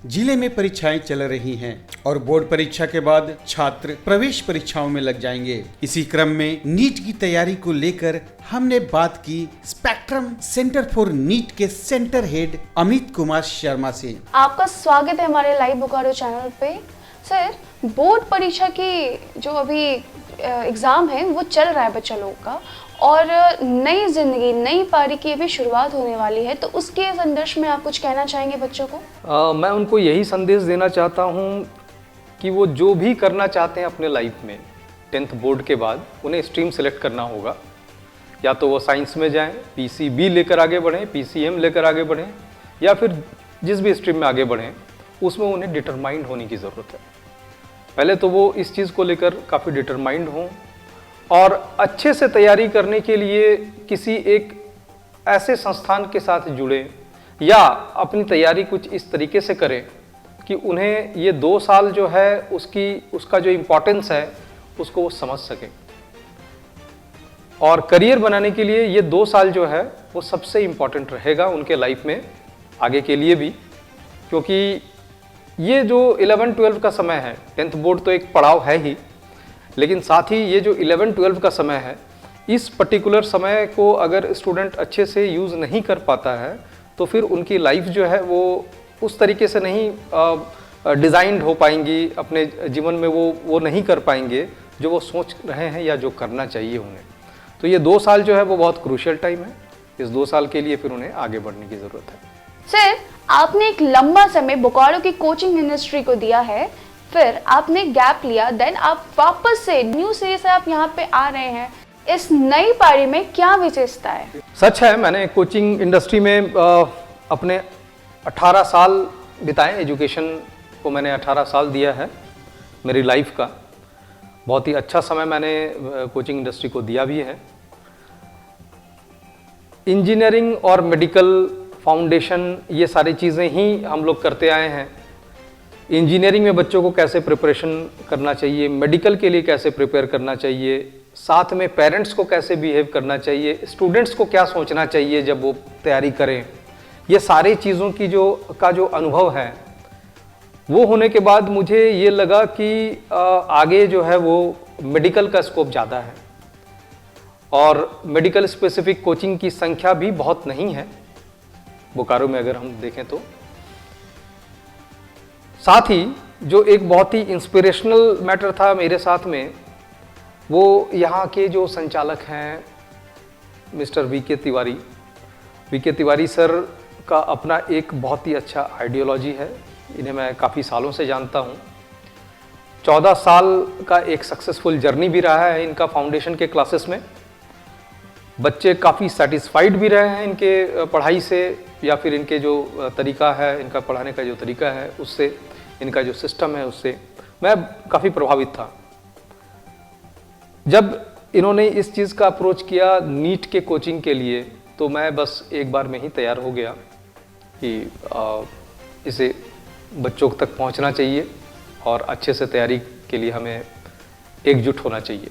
जिले में परीक्षाएं चल रही हैं और बोर्ड परीक्षा के बाद छात्र प्रवेश परीक्षाओं में लग जाएंगे। इसी क्रम में नीट की तैयारी को लेकर हमने बात की स्पेक्ट्रम सेंटर फॉर नीट के सेंटर हेड अमित कुमार शर्मा से। आपका स्वागत है हमारे लाइव बोकारो चैनल पे। सर, बोर्ड परीक्षा की जो अभी एग्ज़ाम है वो चल रहा है बच्चा लोग का, और नई जिंदगी नई पारी की अभी शुरुआत होने वाली है, तो उसके संदर्भ में आप कुछ कहना चाहेंगे बच्चों को? मैं उनको यही संदेश देना चाहता हूँ कि वो जो भी करना चाहते हैं अपने लाइफ में 10th बोर्ड के बाद उन्हें स्ट्रीम सेलेक्ट करना होगा। या तो वो साइंस में जाएं, PCB लेकर आगे बढ़ें, PCM लेकर आगे बढ़ें, या फिर जिस भी स्ट्रीम में आगे बढ़ें उसमें उन्हें डिटरमाइंड होने की ज़रूरत है। पहले तो वो इस चीज़ को लेकर काफ़ी डिटरमाइंड हों और अच्छे से तैयारी करने के लिए किसी एक ऐसे संस्थान के साथ जुड़े या अपनी तैयारी कुछ इस तरीके से करें कि उन्हें ये 2 साल जो है उसका जो इम्पोर्टेंस है उसको वो समझ सकें। और करियर बनाने के लिए ये 2 साल जो है वो सबसे इम्पोर्टेंट रहेगा उनके लाइफ में आगे के लिए भी, क्योंकि ये जो 11-12 का समय है, 10th बोर्ड तो एक पड़ाव है ही, लेकिन साथ ही ये जो 11-12 का समय है, इस पर्टिकुलर समय को अगर स्टूडेंट अच्छे से यूज़ नहीं कर पाता है तो फिर उनकी लाइफ जो है वो उस तरीके से नहीं डिज़ाइंड हो पाएंगी, अपने जीवन में वो नहीं कर पाएंगे जो वो सोच रहे हैं या जो करना चाहिए उन्हें। तो ये 2 साल जो है वो बहुत क्रूशियल टाइम है। इस 2 साल के लिए फिर उन्हें आगे बढ़ने की ज़रूरत है। सर, आपने एक लंबा समय बोकारो की कोचिंग इंडस्ट्री को दिया है, फिर आपने गैप लिया, देन आप वापस से न्यू सिरे से आप यहाँ पे आ रहे हैं। इस नई पारी में क्या विशेषता है? सच है, मैंने कोचिंग इंडस्ट्री में अपने 18 साल बिताए। एजुकेशन को मैंने 18 साल दिया है मेरी लाइफ का। बहुत ही अच्छा समय मैंने कोचिंग इंडस्ट्री को दिया भी है। इंजीनियरिंग और मेडिकल फाउंडेशन ये सारी चीज़ें ही हम लोग करते आए हैं। इंजीनियरिंग में बच्चों को कैसे प्रिपरेशन करना चाहिए, मेडिकल के लिए कैसे प्रिपेयर करना चाहिए, साथ में पेरेंट्स को कैसे बिहेव करना चाहिए, स्टूडेंट्स को क्या सोचना चाहिए जब वो तैयारी करें, ये सारी चीज़ों की जो अनुभव है वो होने के बाद मुझे ये लगा कि आगे जो है वो मेडिकल का स्कोप ज़्यादा है और मेडिकल स्पेसिफिक कोचिंग की संख्या भी बहुत नहीं है बोकारो में अगर हम देखें तो। साथ ही जो एक बहुत ही इंस्पिरेशनल मैटर था मेरे साथ में, वो यहाँ के जो संचालक हैं mister VK Tiwari. VK Tiwari sir का अपना एक बहुत ही अच्छा आइडियोलॉजी है। इन्हें मैं काफ़ी सालों से जानता हूँ। 14 साल का एक सक्सेसफुल जर्नी भी रहा है इनका फाउंडेशन के क्लासेस में। बच्चे काफ़ी सेटिस्फाइड भी रहे हैं इनके पढ़ाई से, या फिर इनके जो तरीका है, इनका पढ़ाने का जो तरीका है उससे, इनका जो सिस्टम है उससे मैं काफ़ी प्रभावित था। जब इन्होंने इस चीज़ का अप्रोच किया नीट के कोचिंग के लिए, तो मैं बस एक बार में ही तैयार हो गया कि इसे बच्चों तक पहुंचना चाहिए और अच्छे से तैयारी के लिए हमें एकजुट होना चाहिए।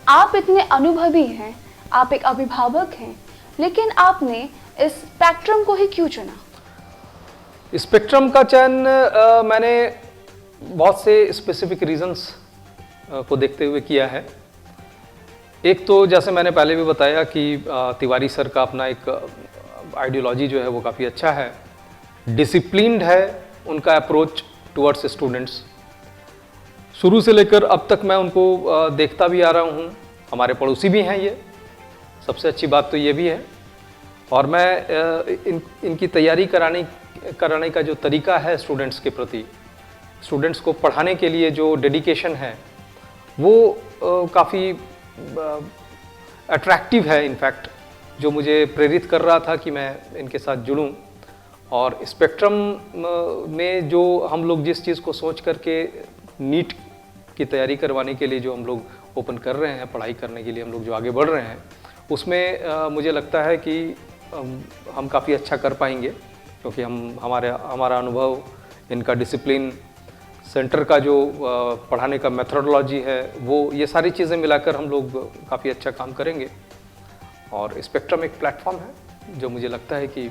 आप इतने अनुभवी हैं, आप एक अभिभावक हैं, लेकिन आपने इस स्पेक्ट्रम को ही क्यों चुना? स्पेक्ट्रम का चयन मैंने बहुत से स्पेसिफिक रीजंस को देखते हुए किया है। एक तो जैसे मैंने पहले भी बताया कि तिवारी सर का अपना एक आइडियोलॉजी जो है वो काफ़ी अच्छा है, डिसिप्लिन्ड है उनका अप्रोच टुवर्ड्स स्टूडेंट्स। शुरू से लेकर अब तक मैं उनको देखता भी आ रहा हूँ। हमारे पड़ोसी भी हैं ये, सबसे अच्छी बात तो ये भी है। और मैं इनकी तैयारी कराने का जो तरीका है स्टूडेंट्स के प्रति, स्टूडेंट्स को पढ़ाने के लिए जो डेडिकेशन है वो काफ़ी अट्रैक्टिव है इनफैक्ट, जो मुझे प्रेरित कर रहा था कि मैं इनके साथ जुड़ूं। और स्पेक्ट्रम में जो हम लोग जिस चीज़ को सोच करके नीट की तैयारी करवाने के लिए जो हम लोग ओपन कर रहे हैं, पढ़ाई करने के लिए हम लोग जो आगे बढ़ रहे हैं, उसमें मुझे लगता है कि हम काफ़ी अच्छा कर पाएंगे, क्योंकि हमारा अनुभव, इनका डिसिप्लिन, सेंटर का जो पढ़ाने का मेथोडोलॉजी है, वो ये सारी चीज़ें मिलाकर हम लोग काफ़ी अच्छा काम करेंगे। और स्पेक्ट्रम एक प्लेटफॉर्म है जो मुझे लगता है कि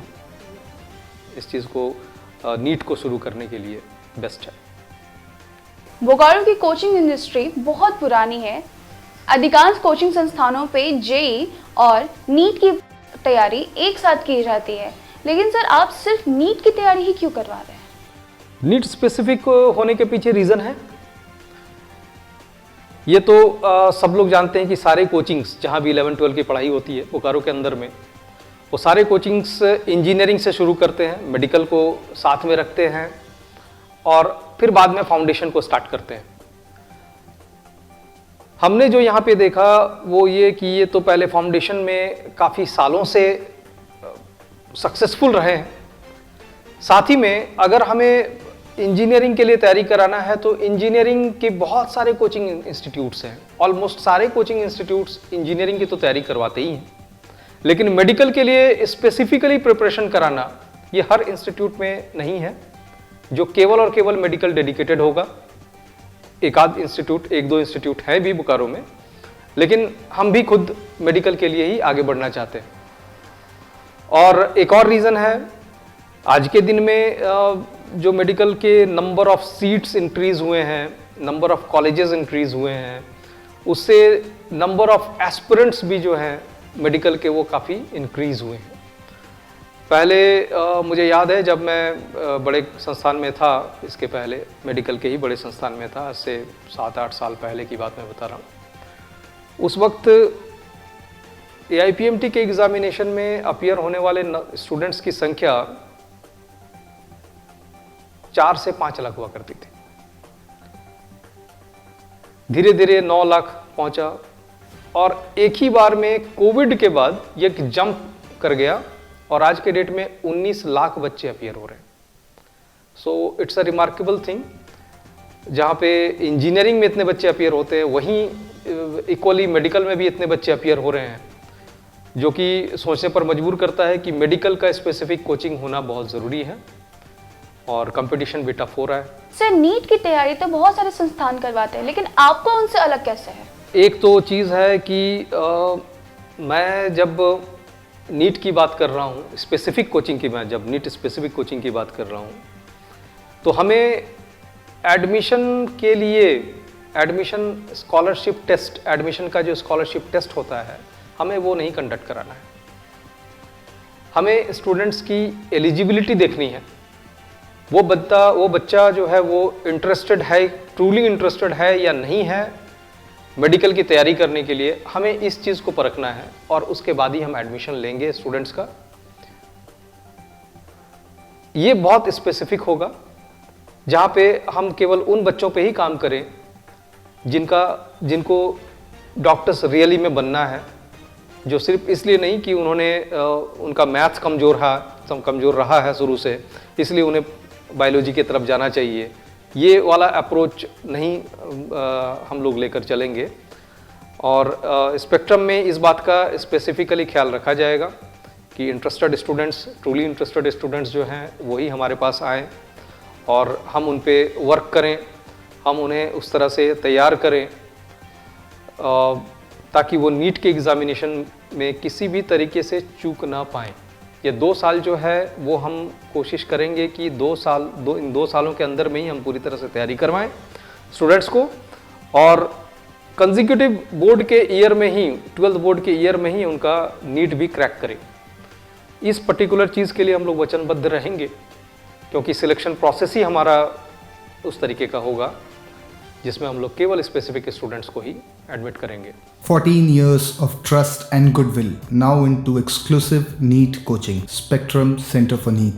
इस चीज़ को नीट को शुरू करने के लिए बेस्ट है। बोकारो की कोचिंग इंडस्ट्री बहुत पुरानी है। अधिकांश कोचिंग संस्थानों पे जेई और नीट की तैयारी एक साथ की जाती है, लेकिन सर आप सिर्फ नीट की तैयारी ही क्यों करवा रहे हैं? नीट स्पेसिफिक होने के पीछे रीज़न है, ये तो सब लोग जानते हैं कि सारे कोचिंग्स जहाँ भी 11-12 की पढ़ाई होती है बोकारो के अंदर में, वो सारे कोचिंग्स इंजीनियरिंग से शुरू करते हैं, मेडिकल को साथ में रखते हैं और फिर बाद में फाउंडेशन को स्टार्ट करते हैं। हमने जो यहाँ पे देखा वो ये कि ये तो पहले फाउंडेशन में काफ़ी सालों से सक्सेसफुल रहे हैं। साथ ही में अगर हमें इंजीनियरिंग के लिए तैयारी कराना है तो इंजीनियरिंग के बहुत सारे कोचिंग इंस्टीट्यूट्स हैं, ऑलमोस्ट सारे कोचिंग इंस्टीट्यूट्स इंजीनियरिंग की तो तैयारी करवाते ही हैं, लेकिन मेडिकल के लिए स्पेसिफिकली प्रिपरेशन कराना ये हर इंस्टीट्यूट में नहीं है, जो केवल और केवल मेडिकल डेडिकेटेड होगा। एक दो इंस्टीट्यूट है भी बोकारो में, लेकिन हम भी खुद मेडिकल के लिए ही आगे बढ़ना चाहते हैं। और एक और रीज़न है, आज के दिन में जो मेडिकल के नंबर ऑफ सीट्स इंक्रीज़ हुए हैं, नंबर ऑफ कॉलेजेस इंक्रीज़ हुए हैं, उससे नंबर ऑफ एस्पिरेंट्स भी जो हैं मेडिकल के वो काफ़ी इंक्रीज़ हुए हैं। पहले मुझे याद है जब मैं बड़े संस्थान में था, इसके पहले मेडिकल के ही बड़े संस्थान में था, आज से 7-8 साल पहले की बात मैं बता रहा हूँ। उस वक्त AIPMT के एग्ज़ामिनेशन में अपीयर होने वाले स्टूडेंट्स की संख्या 4 से 5 लाख हुआ करती थी। धीरे धीरे 9 लाख पहुंचा और एक ही बार में कोविड के बाद ये जंप कर गया और आज के डेट में 19 लाख बच्चे अपीयर हो रहे हैं। So it's a remarkable thing. जहाँ पे इंजीनियरिंग में इतने बच्चे अपीयर होते हैं, वहीं इक्वली मेडिकल में भी इतने बच्चे अपीयर हो रहे हैं, जो कि सोचने पर मजबूर करता है कि मेडिकल का स्पेसिफिक कोचिंग होना बहुत ज़रूरी है और कंपटीशन भी टफ हो रहा है। सर नीट की तैयारी तो बहुत सारे संस्थान करवाते हैं, लेकिन आपको उनसे अलग कैसे है? एक तो चीज़ है कि मैं जब नीट की बात कर रहा हूँ, स्पेसिफिक कोचिंग की, मैं जब नीट स्पेसिफिक कोचिंग की बात कर रहा हूँ, तो हमें एडमिशन के लिए एडमिशन स्कॉलरशिप टेस्ट, एडमिशन का जो स्कॉलरशिप टेस्ट होता है, हमें वो नहीं कंडक्ट कराना है। हमें स्टूडेंट्स की एलिजिबिलिटी देखनी है। वो बच्चा जो है वो इंटरेस्टेड है, ट्रूली इंटरेस्टेड है या नहीं है मेडिकल की तैयारी करने के लिए, हमें इस चीज़ को परखना है और उसके बाद ही हम एडमिशन लेंगे स्टूडेंट्स का। ये बहुत स्पेसिफिक होगा, जहाँ पे हम केवल उन बच्चों पे ही काम करें जिनको डॉक्टर्स रियली में बनना है, जो सिर्फ इसलिए नहीं कि उनका मैथ्स कमज़ोर रहा है शुरू से, इसलिए उन्हें बायोलॉजी की तरफ जाना चाहिए। ये वाला अप्रोच नहीं हम लोग लेकर चलेंगे और स्पेक्ट्रम में इस बात का स्पेसिफिकली ख्याल रखा जाएगा कि interested students, truly interested students जो हैं वही हमारे पास आएँ और हम उन पे वर्क करें, हम उन्हें उस तरह से तैयार करें ताकि वो नीट के एग्ज़ामिनेशन में किसी भी तरीके से चूक ना पाएँ। ये 2 साल जो है वो हम कोशिश करेंगे कि इन 2 सालों के अंदर में ही हम पूरी तरह से तैयारी करवाएं स्टूडेंट्स को और कंसेक्यूटिव बोर्ड के ईयर में ही, 12th बोर्ड के ईयर में ही उनका नीट भी क्रैक करें। इस पर्टिकुलर चीज़ के लिए हम लोग वचनबद्ध रहेंगे, क्योंकि सिलेक्शन प्रोसेस ही हमारा उस तरीके का होगा जिसमें हम लोग केवल स्पेसिफिक स्टूडेंट्स को ही एडमिट करेंगे। 14 years of trust and goodwill now into exclusive NEET coaching. Spectrum Center for NEET.